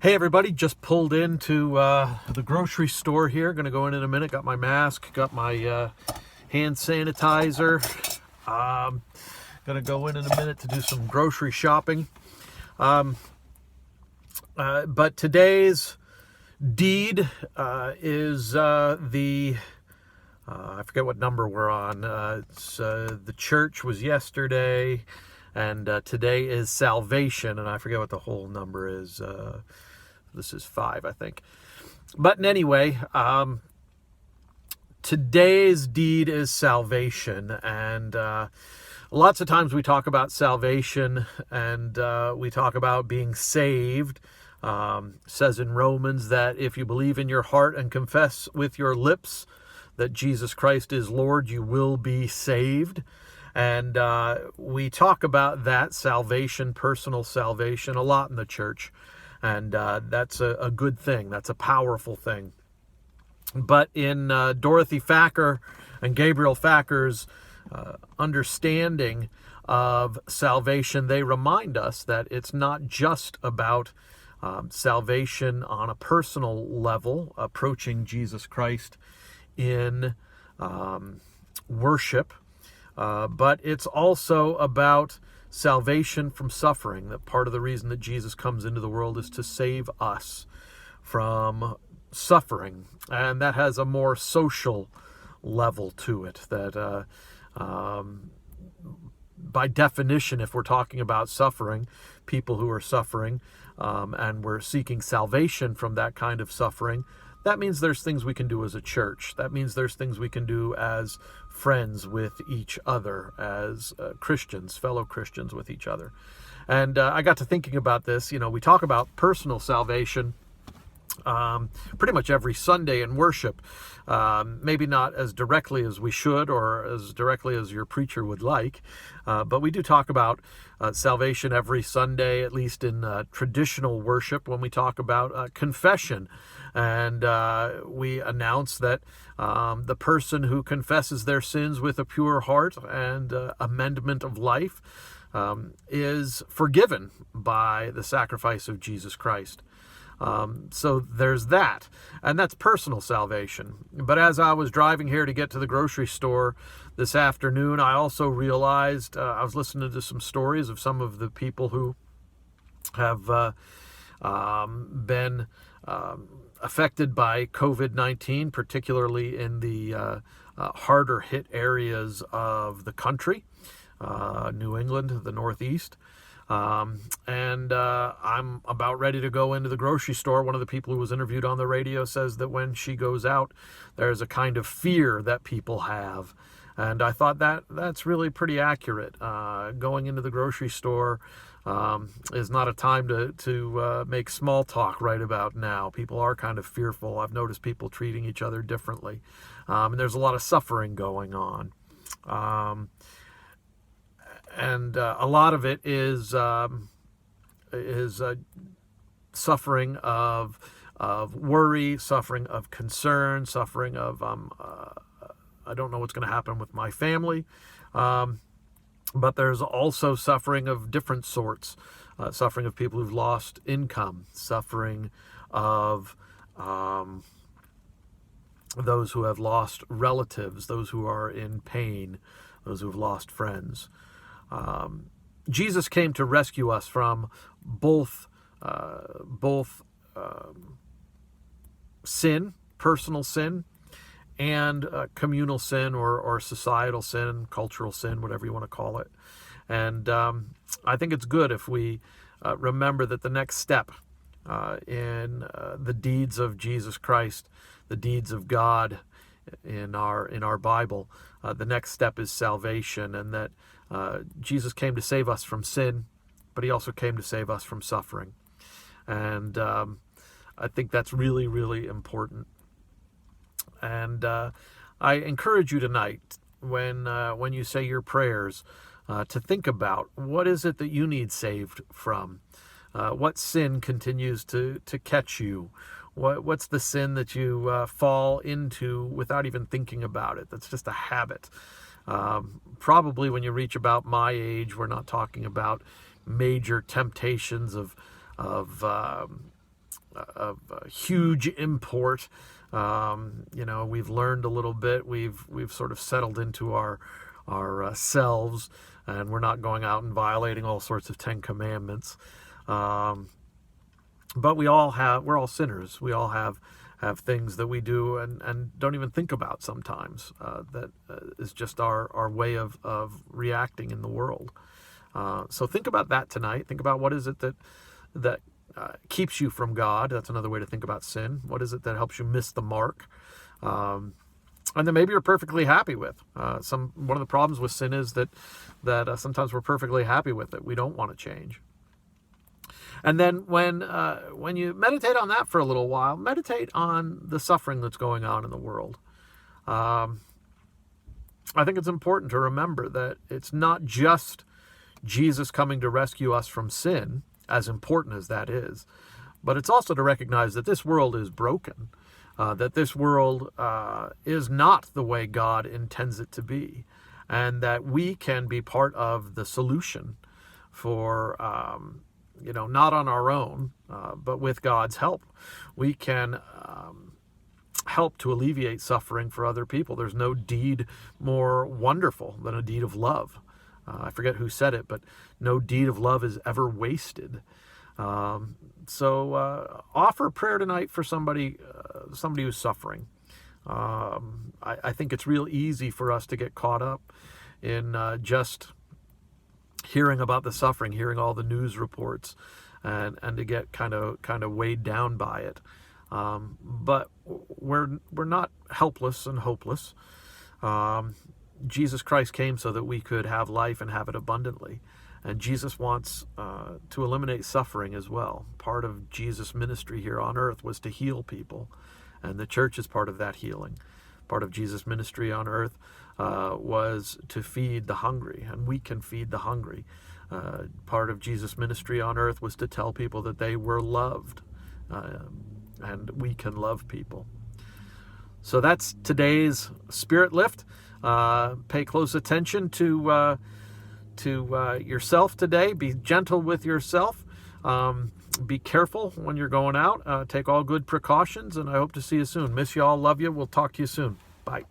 Hey everybody, just pulled into the grocery store here. Gonna go in a minute. Got my mask, got my hand sanitizer. Um, Gonna go in a minute to do some grocery shopping. But today's deed is I forget what number we're on. The church was yesterday, and today is salvation, and I forget what the whole number is. This is 5, I think. But in anyway, today's deed is salvation, and lots of times we talk about salvation, and we talk about being saved. Says in Romans that if you believe in your heart and confess with your lips that Jesus Christ is Lord, you will be saved. And we talk about that salvation, personal salvation, a lot in the church. And that's a good thing. That's a powerful thing. But in Dorothy Thacker and Gabriel Thacker's understanding of salvation, they remind us that it's not just about salvation on a personal level, approaching Jesus Christ in worship, but it's also about salvation from suffering. That part of the reason that Jesus comes into the world is to save us from suffering, and that has a more social level to it. That by definition, if we're talking about suffering, people who are suffering, and we're seeking salvation from that kind of suffering, that means there's things we can do as a church. That means there's things we can do as friends with each other, as Christians, fellow Christians with each other. And I got to thinking about this. You know, we talk about personal salvation pretty much every Sunday in worship. Maybe not as directly as we should, or as directly as your preacher would like, but we do talk about salvation every Sunday, at least in traditional worship, when we talk about confession. And we announce that the person who confesses their sins with a pure heart and amendment of life is forgiven by the sacrifice of Jesus Christ. So there's that, and that's personal salvation. But as I was driving here to get to the grocery store this afternoon, I also realized I was listening to some stories of some of the people who have been affected by COVID-19, particularly in the harder hit areas of the country, New England, the Northeast. And I'm about ready to go into the grocery store. One of the people who was interviewed on the radio says that when she goes out, there's a kind of fear that people have. And I thought that's really pretty accurate. Going into the grocery store is not a time to make small talk right about now. People are kind of fearful. I've noticed people treating each other differently. And there's a lot of suffering going on. And a lot of it is suffering of worry, suffering of concern, suffering of I don't know what's going to happen with my family. But there's also suffering of different sorts, suffering of people who've lost income, suffering of those who have lost relatives, those who are in pain, those who've lost friends. Jesus came to rescue us from both sin, personal sin, and communal sin, or societal sin, cultural sin, whatever you want to call it. And I think it's good if we remember that the next step in the deeds of Jesus Christ, the deeds of God in our Bible, the next step is salvation, and that Jesus came to save us from sin, but he also came to save us from suffering. And I think that's really, really important. And I encourage you tonight, when you say your prayers, to think about what is it that you need saved from. What sin continues to catch you? What's the sin that you fall into without even thinking about it? That's just a habit. Probably when you reach about my age, we're not talking about major temptations of huge import. We've learned a little bit. We've sort of settled into our selves, and we're not going out and violating all sorts of Ten Commandments. But we're all sinners. We all have things that we do and don't even think about sometimes. That is just our way of reacting in the world. So think about that tonight. Think about what is it that keeps you from God. That's another way to think about sin. What is it that helps you miss the mark? And then maybe you're perfectly happy with. One of the problems with sin is that sometimes we're perfectly happy with it. We don't want to change. And then when you meditate on that for a little while, meditate on the suffering that's going on in the world. I think it's important to remember that it's not just Jesus coming to rescue us from sin, as important as that is, but it's also to recognize that this world is broken, that this world is not the way God intends it to be, and that we can be part of the solution for not on our own, but with God's help. We can help to alleviate suffering for other people. There's no deed more wonderful than a deed of love. I forget who said it, but no deed of love is ever wasted. So offer prayer tonight for somebody who's suffering. I think it's real easy for us to get caught up in just hearing about the suffering, hearing all the news reports, and to get kind of weighed down by it. But we're not helpless and hopeless. Jesus Christ came so that we could have life and have it abundantly. And Jesus wants to eliminate suffering as well. Part of Jesus' ministry here on earth was to heal people. And the church is part of that healing. Part of Jesus' ministry on earth was to feed the hungry, and we can feed the hungry. Part of Jesus' ministry on earth was to tell people that they were loved, and we can love people. So that's today's Spirit Lift. Pay close attention to yourself today. Be gentle with yourself. Be careful when you're going out. Take all good precautions, and I hope to see you soon. Miss you all. Love you. We'll talk to you soon. Bye.